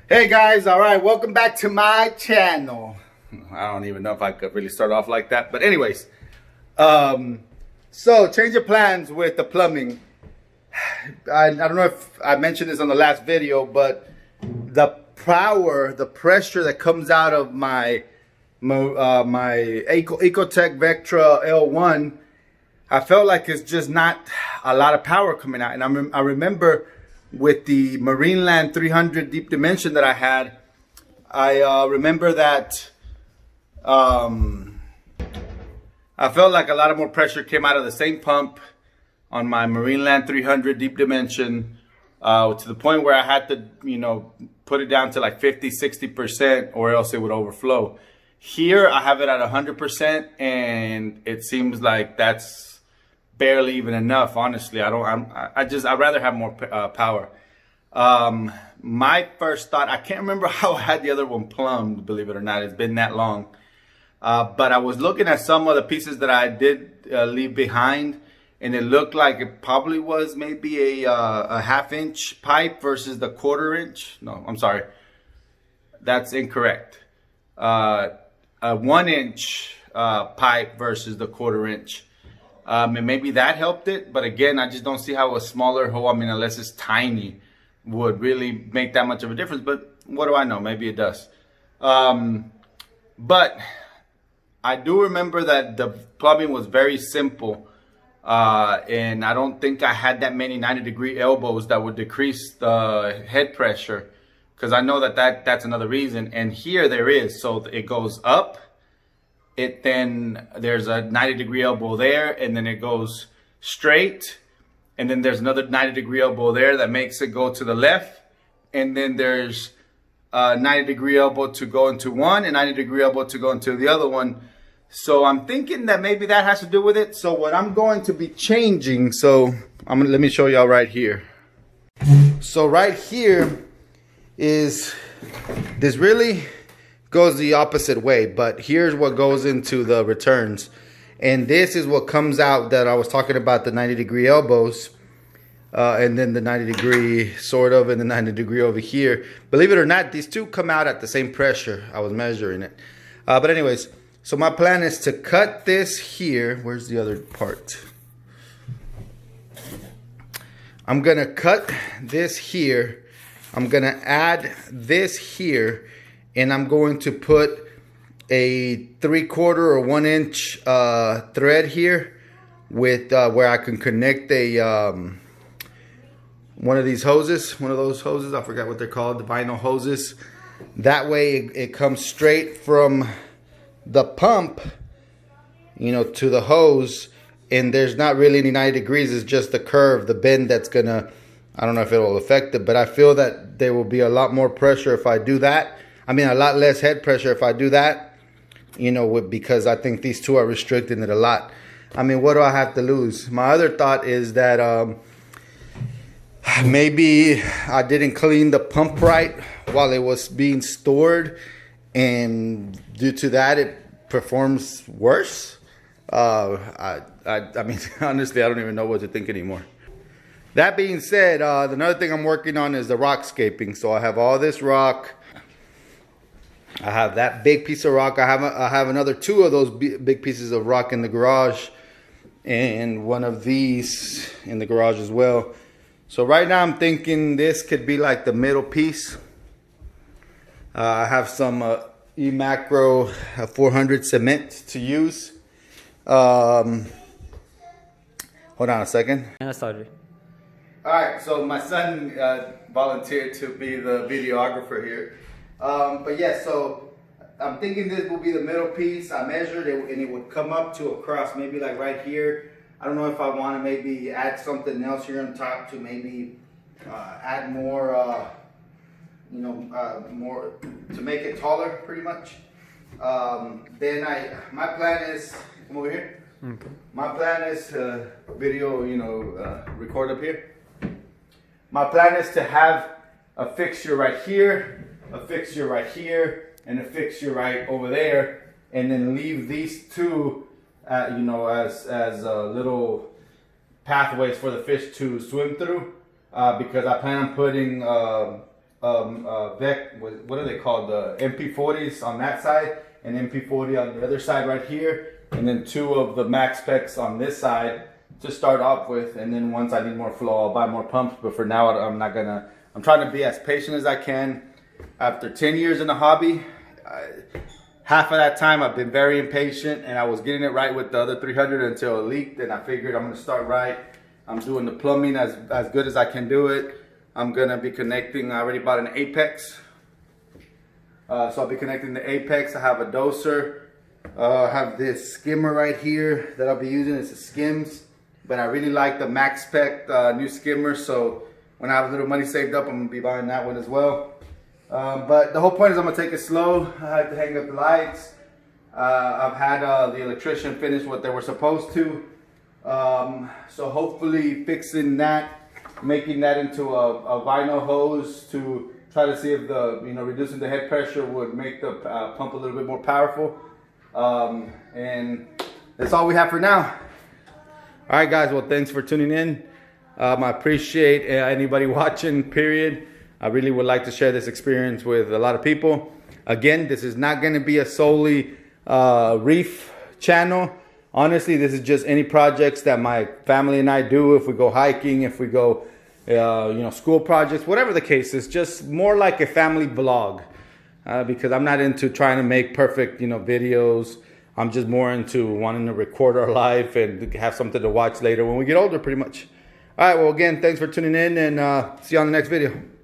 Hey guys, all right, welcome back to my channel. I don't even know if I could really start off like that, but anyways, so change of plans with the plumbing. I don't know if I mentioned this on the last video, but the pressure that comes out of my Ecotech Vectra L1, I felt like it's just not a lot of power coming out. And I remember with the Marineland 300 deep dimension that I had, I remember that I felt like a lot of more pressure came out of the same pump on my Marineland 300 deep dimension to the point where I had to, put it down to like 50-60% or else it would overflow. Here I have it at 100% and it seems like that's barely even enough. Honestly, I'd rather have more power. My first thought, I can't remember how I had the other one plumbed, believe it or not. It's been that long. But I was looking at some of the pieces that I did leave behind, and it looked like it probably was maybe a 1/2 inch pipe versus the 1/4 inch. No, I'm sorry. That's incorrect. A 1 inch pipe versus the 1/4 inch. And maybe that helped it, but again, I just don't see how a smaller hole, unless it's tiny, would really make that much of a difference. But what do I know? Maybe it does. But I do remember that the plumbing was very simple, and I don't think I had that many 90-degree elbows that would decrease the head pressure, because I know that's another reason. And here there is, so it goes up. Then there's a 90-degree elbow there, and then it goes straight, and then there's another 90-degree elbow there that makes it go to the left, and then there's a 90-degree elbow to go into one and 90-degree elbow to go into the other one. So I'm thinking that maybe that has to do with it. So what I'm going to be changing, let me show y'all right here. So right here is this really goes the opposite way, but here's what goes into the returns, and this is what comes out that I was talking about, the 90-degree elbows, and then the 90-degree sort of, and the 90-degree over here. Believe it or not, these two come out at the same pressure. I was measuring it, but anyways, so my plan is to cut this here. Where's the other part? I'm gonna cut this here, I'm gonna add this here, and I'm going to put a 3/4 or 1 inch thread here with where I can connect a one of these hoses, one of those hoses. I forgot what they're called, the vinyl hoses. That way it comes straight from the pump, to the hose, and there's not really any 90 degrees. It's just the curve, the bend that's gonna. I don't know if it will affect it, but I feel that there will be a lot more pressure if I do that. A lot less head pressure if I do that, because I think these two are restricting it a lot. What do I have to lose? My other thought is that maybe I didn't clean the pump right while it was being stored, and due to that, it performs worse. Honestly, I don't even know what to think anymore. That being said, another thing I'm working on is the rockscaping. So I have all this rock. I have that big piece of rock. I have another 2 of those big pieces of rock in the garage, and one of these in the garage as well. So right now I'm thinking this could be like the middle piece. I have some E-Macro 400 cement to use. Hold on a second. Yeah, sorry. All right, so my son volunteered to be the videographer here. But yeah, so I'm thinking this will be the middle piece. I measured it and it would come up to a cross, maybe like right here. I don't know if I want to maybe add something else here on top to maybe add more, more to make it taller, pretty much. Then my plan is, come over here. Okay. My plan is to record up here. My plan is to have a fixture right here, a fixture right here, and a fixture right over there, and then leave these two, as little pathways for the fish to swim through, because I plan on putting what are they called? The MP40s on that side, and MP40 on the other side right here, and then 2 of the max specs on this side to start off with. And then once I need more flow, I'll buy more pumps. But for now, I'm trying to be as patient as I can. After 10 years in the hobby, half of that time I've been very impatient, and I was getting it right with the other 300 until it leaked, and I figured I'm gonna start right. I'm doing the plumbing as good as I can do it. I'm gonna be connecting, I already bought an Apex. So I'll be connecting the Apex. I have a doser. I have this skimmer right here that I'll be using. It's a Skims, but I really like the max spec new skimmer. So when I have a little money saved up, I'm gonna be buying that one as well. But the whole point is I'm gonna take it slow. I have to hang up the lights. I've had the electrician finish what they were supposed to. So hopefully fixing that, making that into a vinyl hose to try to see if the, reducing the head pressure would make the pump a little bit more powerful. And that's all we have for now. All right, guys. Well, thanks for tuning in. I appreciate anybody watching, period. I really would like to share this experience with a lot of people. Again, this is not going to be a solely reef channel. Honestly, this is just any projects that my family and I do. If we go hiking, if we go, school projects, whatever the case is, just more like a family vlog. Because I'm not into trying to make perfect, videos. I'm just more into wanting to record our life and have something to watch later when we get older, pretty much. All right, well, again, thanks for tuning in, and see you on the next video.